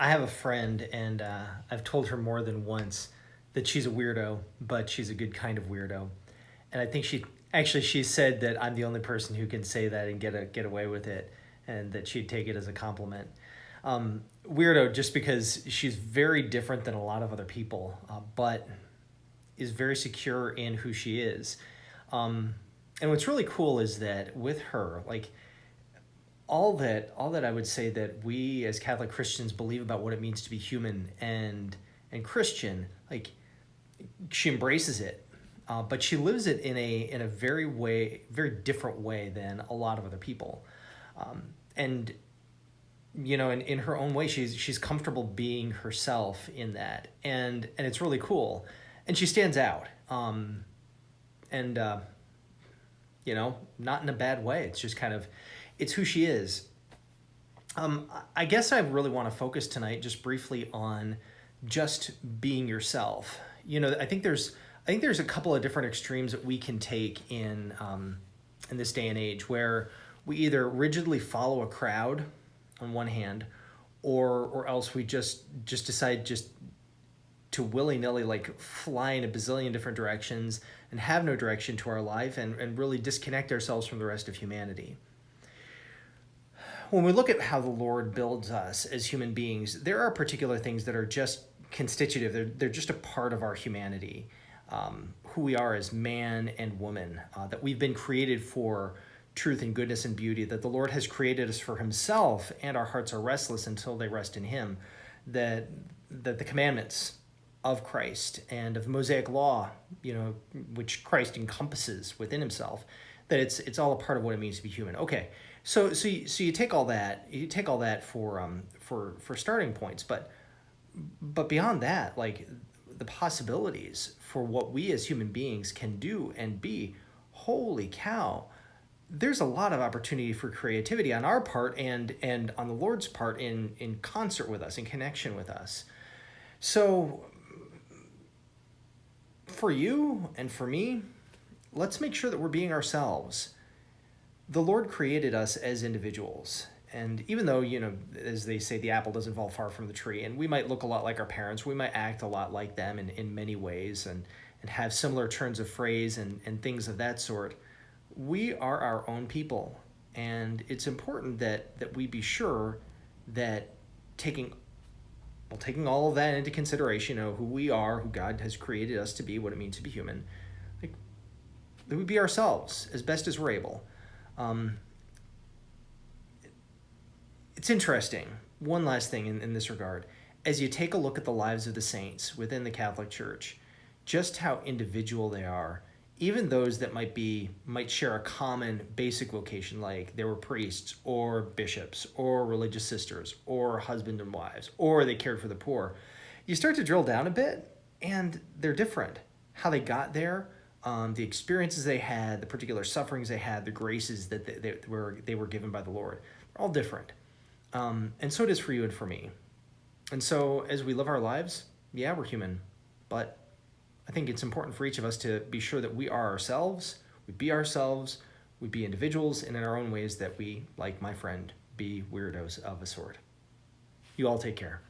I have a friend, and I've told her more than once that she's a weirdo, but she's a good kind of weirdo. And I think she said that I'm the only person who can say that and get away with it, and that she'd take it as a compliment. Weirdo, just because she's very different than a lot of other people, but is very secure in who she is. And what's really cool is that with her, like all that I would say that we as Catholic Christians believe about what it means to be human and Christian, like she embraces it, but she lives it in a very different way than a lot of other people, and in her own way, she's comfortable being herself in that, and it's really cool, and she stands out, and not in a bad way. It's just kind of, it's who she is. I guess I really want to focus tonight just briefly on just being yourself. I think there's a couple of different extremes that we can take in this day and age, where we either rigidly follow a crowd on one hand, or else we just decide just to willy-nilly like fly in a bazillion different directions and have no direction to our life, and really disconnect ourselves from the rest of humanity. When we look at how the Lord builds us as human beings, there are particular things that are just constitutive. They're just a part of our humanity, who we are as man and woman, that we've been created for truth and goodness and beauty, that the Lord has created us for himself, and our hearts are restless until they rest in him, that the commandments of Christ and of the Mosaic law, which Christ encompasses within himself, that it's all a part of what it means to be human. Okay, so you take all that for starting points, but beyond that, like the possibilities for what we as human beings can do and be, holy cow, there's a lot of opportunity for creativity on our part and on the Lord's part in concert with us, in connection with us. So for you and for me, let's make sure that we're being ourselves. The Lord created us as individuals. And even though, as they say, the apple doesn't fall far from the tree, and we might look a lot like our parents, we might act a lot like them in many ways, and have similar turns of phrase and things of that sort, we are our own people. And it's important that we be sure that taking all of that into consideration, who we are, who God has created us to be, what it means to be human, like, that we be ourselves as best as we're able. It's interesting. One last thing in this regard. As you take a look at the lives of the saints within the Catholic Church, just how individual they are, even those that might share a common basic vocation, like they were priests or bishops or religious sisters or husband and wives, or they cared for the poor. You start to drill down a bit, and they're different. How they got there, the experiences they had, the particular sufferings they had, the graces that they were given by the Lord, they're all different. And so it is for you and for me. And so as we live our lives, yeah, we're human, but I think it's important for each of us to be sure that we are ourselves, we be individuals, and in our own ways that we, like my friend, be weirdos of a sort. You all take care.